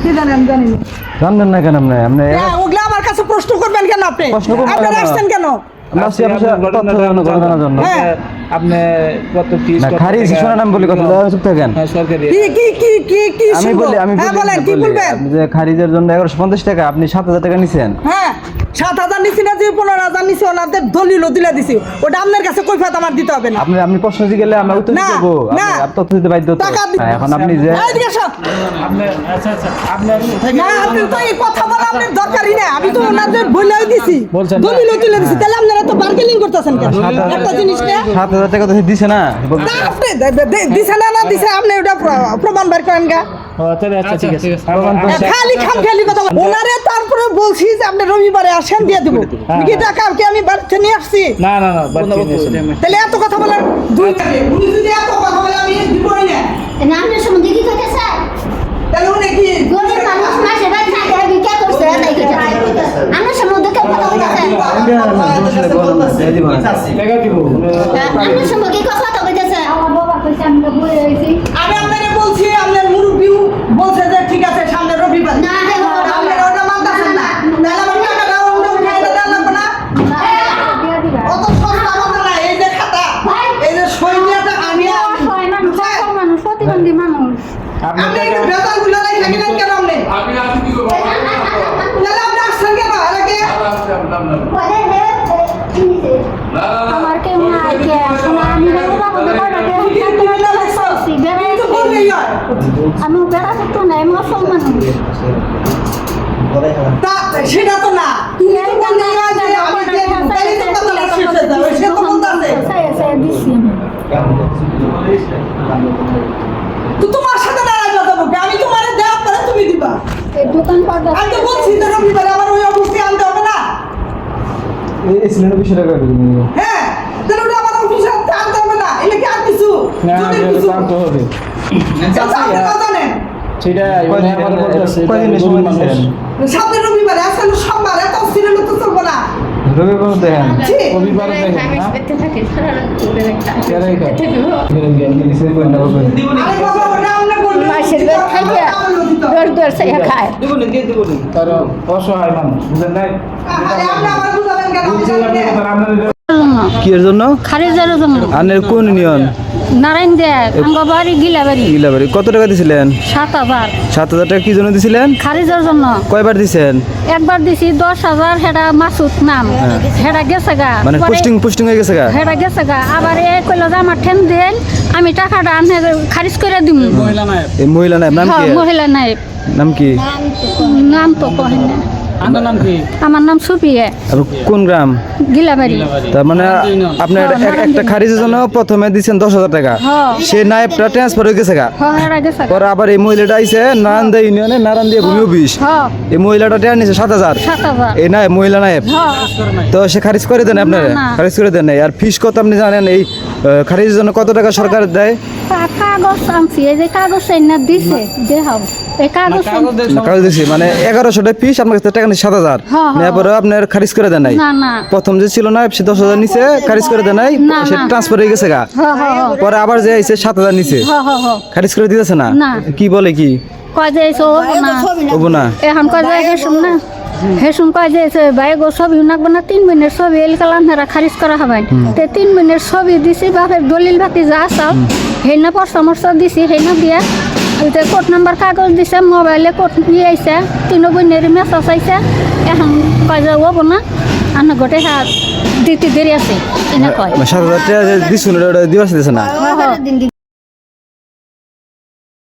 কি জানেন জানেন জানবেন না কেন আপনি ওগুলা আমার কাছে প্রশ্ন করবেন কেন আপনি আপনারা আসছেন কেন আপনি কত ফিস খারিজ শোনা নাম বলি কথা চুপ থাকেন সরকারি কি আমি বলি হ্যাঁ বলেন কি বলবেন আপনি যে খারিজের জন্য 1150 টাকা আপনি 7000 টাকা নিছেন হ্যাঁ 7000 নিছি না যে 15000 নিছি ওনাদের দলিল দিলা দিছি ওটা আপনার কাছে কৈফিয়ত আমার দিতে হবে না আপনি প্রশ্ন জিজ্ঞেস আমরা উত্তর না, দেব না। আপনি তথ্য দিতে বাধ্য তো এখন আপনি যে এইদিকে আসো আপনি আচ্ছা আপনি না আপনি তো এই কথা বলা আপনার দরকারই না আমি তো ওনাদের বলেই দিছি বলছেন না। দলিল তুলে দিছি তাহলে আপনারা তো বার্গেনিং করতেছেন কেন একটা জিনিস না 7000 টাকা তো দিছে না না, আপনি দিছে না দিছে আপনি ওটা প্রমাণ বের করেন গা আচ্ছা ঠিক আছে খালি খালি কথা ওনারে তারপরে বলছি যে আপনি রবিবারে আসেন দিয়ে দেবো কি টাকা কি আমি বাড়িতে নিয়ে আসছি না তাহলে এত কথা বলার দুই উনি যদি এত কথা বলে আমি দিবই না নামের সম্বন্ধে কি কথা স্যার তাহলে উনি কি গরিব মানুষ মাসে বাড়ি থাকে ভিক্ষা করছে তাই কি আমার সম্বন্ধে কেউ কথা বলতেছে টাকা দিব আমার সম্বন্ধে কি কথা বলতেছে আমার বাবা কইছে আমি তো বলে আইছি আমি আপনাকে বলছি আপনার মুরব্বি বলছে যে ঠিক আছে সামনে রবিবার না আপনারা ওটা মানতেছেন না তাহলে আমার টাকাটা ওটা উঠাই দেন লাগবে না অত সস্তা হবে না এই যে খাতা এই যে সৈন্যটা আমি মানুষ প্রতিবন্ধী মানুষ আপনি একটু বেতনগুলো নাই থাকেন কেন আপনি তাহলে আপনি আসছেন কেন এলাকে আমার কেউ নাই কে আমি আমি বেড়া করতো না আমি অসম্মান সেটা তো না তুমি তো বললেই হয় যে আমি যে তাই তো কথাটা শেষ হয়ে যাবে সে তো বলতাছে দিচ্ছি তো তোমার সাথে লড়াই করতে হবে আমি তোমারে দেওয়া পরে তুমি দিবা এই দোকান পাট আমি তো বলছি তো রবিবারে আমার ওই অবস্থা আনতে হবে না এই সিলিন্ডার 20 টাকা করে নিও হ্যাঁ তাহলে ওটা আমার অফিসে আনতে হবে না এটা কি আর কিছু না যদি এটা কিছু দাম তো হবে আপনি কথা নেন সেটা আমার বলতেছে কয়দিনের সময় দিয়েছেন সামনে রবিবারে আসলে সোমবার এত সিরিয়াল তো চলবো না রবিবার দেখেন জি রবিবারে দেখেন না আরে বাবা ওটা আমরা বলবো মাসের বের খাইয়া দর সাইয়া খায় তার অসহায় মানুষ বুঝেন নাই আরে আপনি আমার বুঝাবেন কেন আমি জানি না। কি এর জন্য খারিজের জন্য আনের কোন ইউনিয়ন নারায়ণ দে আঙ্গবাড়ি গিলাবাড়ি গিলাবাড়ি কত টাকা দিছিলেন 7000 7000 টাকা কি জন্য দিছিলেন খারিজের জন্য কয়বার দিছেন একবার দিছি 10000 হেডা মাসুদ নাম হেডা গেছে গা মানে পোস্টিং হয়ে গেছে গা হেডা গেছে গা আবার এই কইলো যে আমার ঠেন দেন আমি টাকাটা আনে খারিজ করে দিমু এই মহিলা নাম নাম কি মহিলা নাই নাম কি নাম তো কহেন না আপনার নাম কি আমার নাম সুপিয়া আর কোন গ্রাম গিলাবাড়ি তার মানে আপনার একটা খারিজের জন্য প্রথমে দিছেন 10000 টাকা হ্যাঁ সে নায়েবটা ট্রান্সফার হয়ে গেছে গা হেডা গেছে পরে আবার এই মহিলাটা আইছে নারায়ণদা ইউনিয়নে নারায়ণদিয়া ভূমি অফিস হ্যাঁ এই মহিলাটা টেয়ার নিছে 7000 7000 এই নায়েব মহিলা নায়েব হ্যাঁ তো সে খারিজ করে দেন আপনারা না। খারিজ করে দেন নাই আর ফিস কত আপনি জানেন এই খারিজের জন্য কত টাকা সরকার দেয় কাগজ আনছি এই যে কাগজ না দিছে দেখাও এই কাগজ কাগজ দিছি মানে 1100 টাকা ফিস আপনার কাছে টাকা নিছে 7000 হ্যাঁ, হ্যাঁ। এরপরে আপনার খারিজ করে দেন নাই না না প্রথম যে ছিল না সে 10000 নিচে খারিজ করে দেন নাই না, সে না। ট্রান্সফার হয়ে গেছে গা হ্যাঁ হ্যাঁ পরে আবার যে আইছে 7000 নিচে খারিজ করে দিতেছে না না। কি বলে কি কয় যে এসো না ওবো না এখন কয় যে হেসুম না হেসুম কয় যে ভাই গো ছবি নাকবো না 3 মিনিটের ছবি এল কালাম হেরা খারিজ করা হবে তে 3 মিনিটের ছবি দিছি বাপের দলিল বাকি যা আসাও হেনা পরামর্শ দিছি হেনা দিয়া ওইটা কোড নাম্বার কাগজ দিছে মোবাইলে কোড নিয়ে আইছে 3 বইনের মেসেজ আইছে এখন কয় যে ওবো না আনা গোটে হাত দিতে দেরি আছে এনে কয় 7000 টাকা দিছুন ওটা দিবাস দিছে না হ্যাঁ